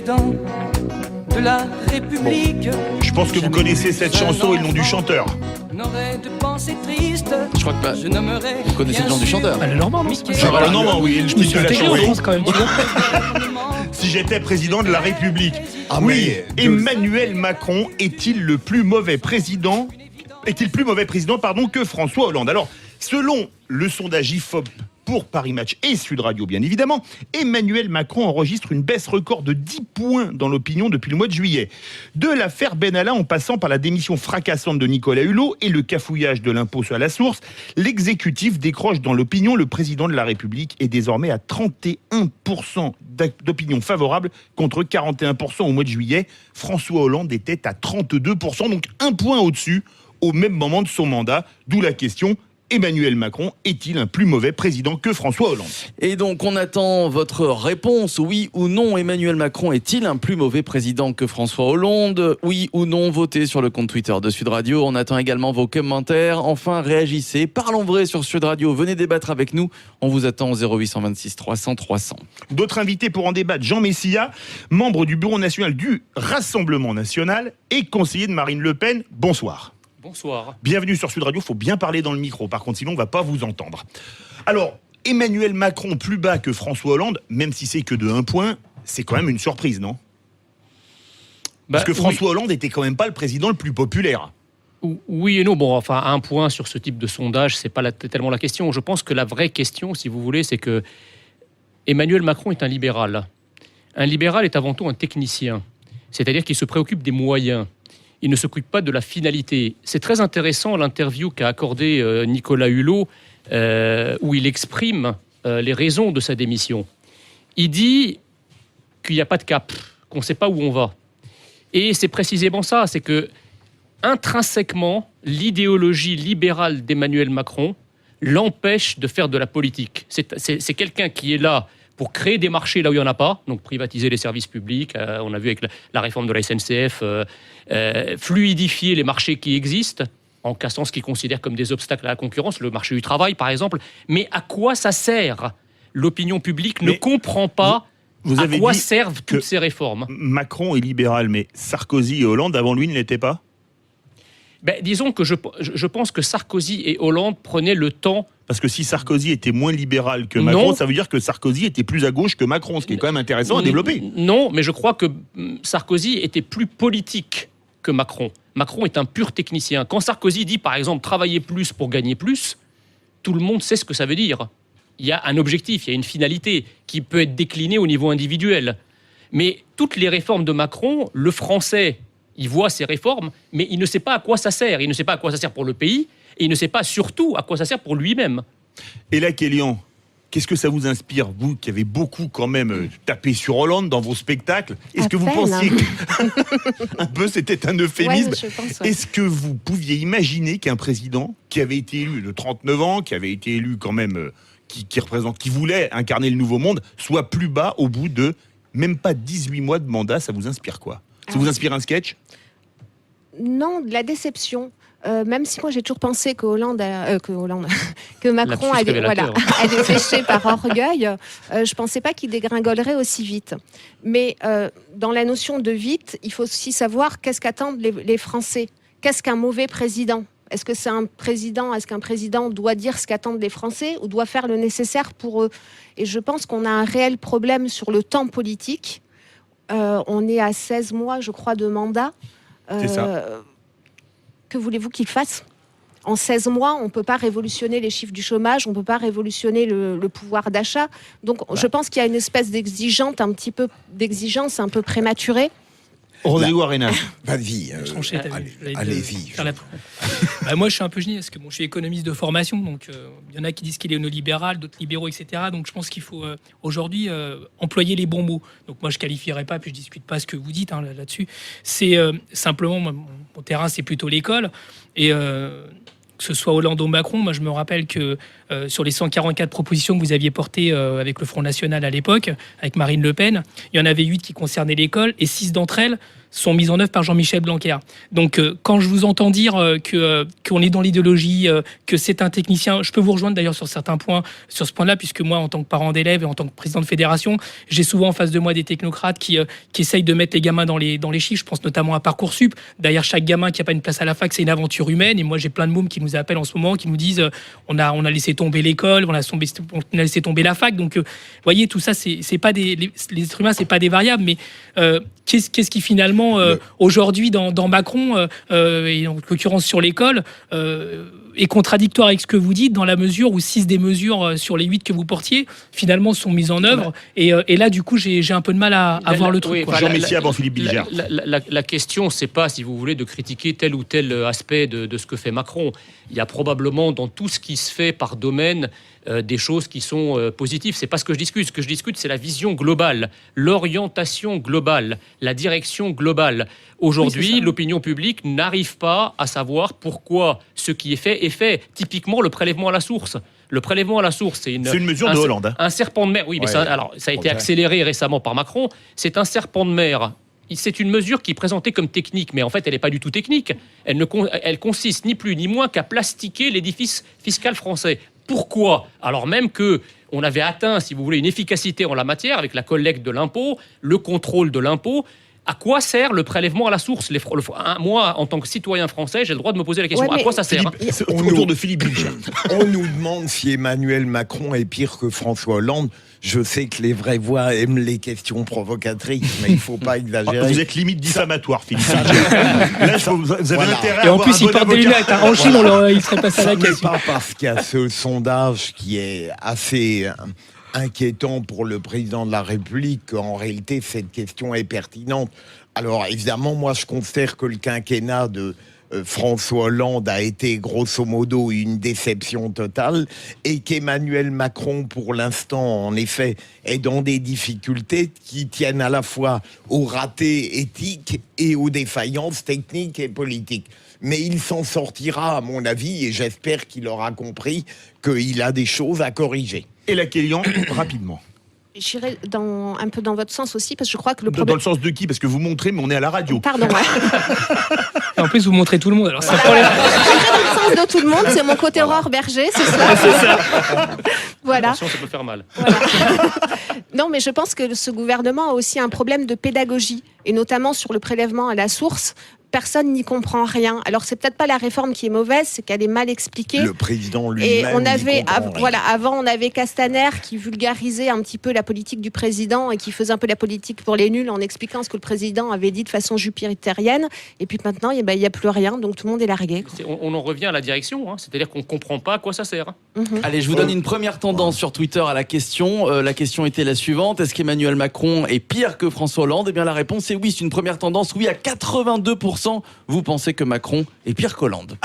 président de la République. Je pense que vous connaissez cette chanson et le nom du chanteur. N'aurait de pensée triste. Je crois que vous connaissez le nom du chanteur. Elle est normale, non? Non, oui, Je me suis intégré en France quand même. Si j'étais président de la République. Ah, oui, mais- Emmanuel Macron est-il le plus mauvais président que François Hollande? Alors, selon le sondage IFOP pour Paris Match et Sud Radio, bien évidemment, Emmanuel Macron enregistre une baisse record de 10 points dans l'opinion depuis le mois de juillet. De l'affaire Benalla en passant par la démission fracassante de Nicolas Hulot et le cafouillage de l'impôt sur la source, l'exécutif décroche dans l'opinion. Le président de la République est désormais à 31% d'opinion favorable contre 41% au mois de juillet. François Hollande était à 32%, donc un point au-dessus au même moment de son mandat, d'où la question: Emmanuel Macron est-il un plus mauvais président que François Hollande? Et donc, on attend votre réponse. Oui ou non, Emmanuel Macron est-il un plus mauvais président que François Hollande? Oui ou non, votez sur le compte Twitter de Sud Radio. On attend également vos commentaires. Enfin, réagissez. Parlons vrai sur Sud Radio. Venez débattre avec nous. On vous attend au 0826 300 300. D'autres invités pour en débattre: Jean Messia, membre du bureau national du Rassemblement national et conseiller de Marine Le Pen. Bonsoir. Bonsoir. Bienvenue sur Sud Radio, il faut bien parler dans le micro, par contre sinon on ne va pas vous entendre. Alors, Emmanuel Macron plus bas que François Hollande, même si c'est que de 1 point, c'est quand même une surprise, non? Parce que François Hollande était quand même pas le président le plus populaire. Oui et non. Bon, enfin, 1 point sur ce type de sondage, c'est pas tellement la question. Je pense que la vraie question, si vous voulez, c'est que Emmanuel Macron est un libéral. Un libéral est avant tout un technicien, c'est-à-dire qu'il se préoccupe des moyens. Il ne s'occupe pas de la finalité. C'est très intéressant l'interview qu'a accordée Nicolas Hulot, où il exprime les raisons de sa démission. Il dit qu'il n'y a pas de cap, qu'on ne sait pas où on va. Et c'est précisément ça, c'est que intrinsèquement, l'idéologie libérale d'Emmanuel Macron l'empêche de faire de la politique. C'est quelqu'un qui est là pour créer des marchés là où il n'y en a pas, donc privatiser les services publics, on a vu avec la réforme de la SNCF, fluidifier les marchés qui existent, en cassant ce qu'ils considèrent comme des obstacles à la concurrence, le marché du travail par exemple. Mais à quoi ça sert? L'opinion publique ne comprend pas à quoi servent toutes ces réformes. Macron est libéral, mais Sarkozy et Hollande avant lui ne l'étaient pas? Disons que je pense que Sarkozy et Hollande prenaient le temps. Parce que si Sarkozy était moins libéral que Macron, ça veut dire que Sarkozy était plus à gauche que Macron, ce qui est quand même intéressant à développer. Non, mais je crois que Sarkozy était plus politique que Macron. Macron est un pur technicien. Quand Sarkozy dit, par exemple, travailler plus pour gagner plus, tout le monde sait ce que ça veut dire. Il y a un objectif, il y a une finalité qui peut être déclinée au niveau individuel. Mais toutes les réformes de Macron, le Français, il voit ces réformes, mais il ne sait pas à quoi ça sert. Il ne sait pas à quoi ça sert pour le pays, et il ne sait pas surtout à quoi ça sert pour lui-même. Et là, Kélian, qu'est-ce que ça vous inspire, vous qui avez beaucoup quand même tapé sur Hollande dans vos spectacles? Est-ce que vous pensiez que... un peu c'était un euphémisme? Est-ce que vous pouviez imaginer qu'un président qui avait été élu de 39 ans, qui avait été élu quand même, qui voulait incarner le nouveau monde, soit plus bas au bout de même pas 18 mois de mandat? Ça vous inspire quoi? Ça vous inspire un sketch? Non, de la déception. Même si moi j'ai toujours pensé que Macron allait pêcher par orgueil, je pensais pas qu'il dégringolerait aussi vite. Mais dans la notion de vite, il faut aussi savoir qu'est-ce qu'attendent les Français. Qu'est-ce qu'un mauvais président? Est-ce qu'un président doit dire ce qu'attendent les Français ou doit faire le nécessaire pour eux? Et je pense qu'on a un réel problème sur le temps politique. On est à 16 mois, je crois, de mandat. C'est ça. Que voulez-vous qu'il fasse? En 16 mois, on ne peut pas révolutionner les chiffres du chômage, on ne peut pas révolutionner le pouvoir d'achat. Donc, je pense qu'il y a une espèce d'exigence un peu prématurée. Rodrigo Arenas. Vas-y, allez-y. Moi, je suis un peu gêné parce que je suis économiste de formation, donc il y en a qui disent qu'il est néolibéral, d'autres libéraux, etc. Donc, je pense qu'il faut aujourd'hui employer les bons mots. Donc, moi, je qualifierais pas, puis je discute pas ce que vous dites là-dessus. C'est simplement, mon terrain, c'est plutôt l'école. Et que ce soit Hollande ou Macron, moi, je me rappelle que sur les 144 propositions que vous aviez portées avec le Front National à l'époque, avec Marine Le Pen, il y en avait 8 qui concernaient l'école, et 6 d'entre elles, sont mises en œuvre par Jean-Michel Blanquer. Donc, quand je vous entends dire qu'on est dans l'idéologie, que c'est un technicien, je peux vous rejoindre d'ailleurs sur certains points, sur ce point-là, puisque moi, en tant que parent d'élève et en tant que président de fédération, j'ai souvent en face de moi des technocrates qui essayent de mettre les gamins dans les chiffres. Je pense notamment à Parcoursup. Derrière chaque gamin qui n'a pas une place à la fac, c'est une aventure humaine. Et moi, j'ai plein de mômes qui nous appellent en ce moment, qui nous disent on a laissé tomber l'école, on a laissé tomber la fac. Donc, vous voyez, tout ça, c'est pas les êtres humains, c'est pas des variables, mais qu'est-ce qui finalement aujourd'hui dans Macron et en l'occurrence sur l'école est contradictoire avec ce que vous dites, dans la mesure où 6 des mesures sur les 8 que vous portiez finalement sont mises en œuvre, et là du coup j'ai un peu de mal à voir le truc. Jean Messia avant Philippe Bilger. La question, c'est pas, si vous voulez, de critiquer tel ou tel aspect de ce que fait Macron. Il y a probablement dans tout ce qui se fait par domaine des choses qui sont positives. C'est pas ce que je discute. Ce que je discute, c'est la vision globale, l'orientation globale, la direction globale. Aujourd'hui, l'opinion publique n'arrive pas à savoir pourquoi ce qui est fait est fait. Typiquement, le prélèvement à la source. Le prélèvement à la source, c'est une mesure de Hollande. Hein. Un serpent de mer. Oui, mais ça a été accéléré récemment par Macron. C'est un serpent de mer. C'est une mesure qui est présentée comme technique, mais en fait, elle n'est pas du tout technique. Elle consiste ni plus ni moins qu'à plastiquer l'édifice fiscal français. Pourquoi ? Alors même que on avait atteint, si vous voulez, une efficacité en la matière avec la collecte de l'impôt, le contrôle de l'impôt. À quoi sert le prélèvement à la source ? Moi, en tant que citoyen français, j'ai le droit de me poser la question. À quoi ça sert ? Autour de Philippe Bilger. On nous demande si Emmanuel Macron est pire que François Hollande. Je sais que les vraies voix aiment les questions provocatrices, mais il ne faut pas exagérer. Vous êtes limite diffamatoire, Philippe Bilger. Là, vous avez intérêt à et en plus, il porte des lunettes. En Chine, il serait passé à la question. Ce n'est pas parce qu'il y a ce sondage qui est assez inquiétant pour le président de la République qu'en réalité cette question est pertinente. Alors évidemment, moi je considère que le quinquennat de François Hollande a été grosso modo une déception totale et qu'Emmanuel Macron pour l'instant en effet est dans des difficultés qui tiennent à la fois aux ratés éthiques et aux défaillances techniques et politiques. Mais il s'en sortira à mon avis et j'espère qu'il aura compris qu'il a des choses à corriger. Et la Kélian, rapidement. J'irai un peu dans votre sens aussi, parce que je crois que le Dans problème... le sens de qui ? Parce que vous montrez, mais on est à la radio. Pardon, En plus, vous montrez tout le monde, alors c'est un problème. J'irai dans le sens de tout le monde, c'est mon côté Aurore Berger, c'est ça. Voilà. Attention, ça peut faire mal. Voilà. Non, mais je pense que ce gouvernement a aussi un problème de pédagogie, et notamment sur le prélèvement à la source. Personne n'y comprend rien. Alors c'est peut-être pas la réforme qui est mauvaise, c'est qu'elle est mal expliquée. Le président lui-même. Et on avait, avant on avait Castaner qui vulgarisait un petit peu la politique du président et qui faisait un peu la politique pour les nuls en expliquant ce que le président avait dit de façon jupitérienne. Et puis maintenant, il y a plus rien, donc tout le monde est largué. On en revient à la direction, hein. C'est-à-dire qu'on comprend pas à quoi ça sert. Allez, je vous donne une première tendance sur Twitter à la question. La question était la suivante. Est-ce qu'Emmanuel Macron est pire que François Hollande ? Eh bien, la réponse est oui. C'est une première tendance. Oui, à 82%, vous pensez que Macron est pire qu'Hollande.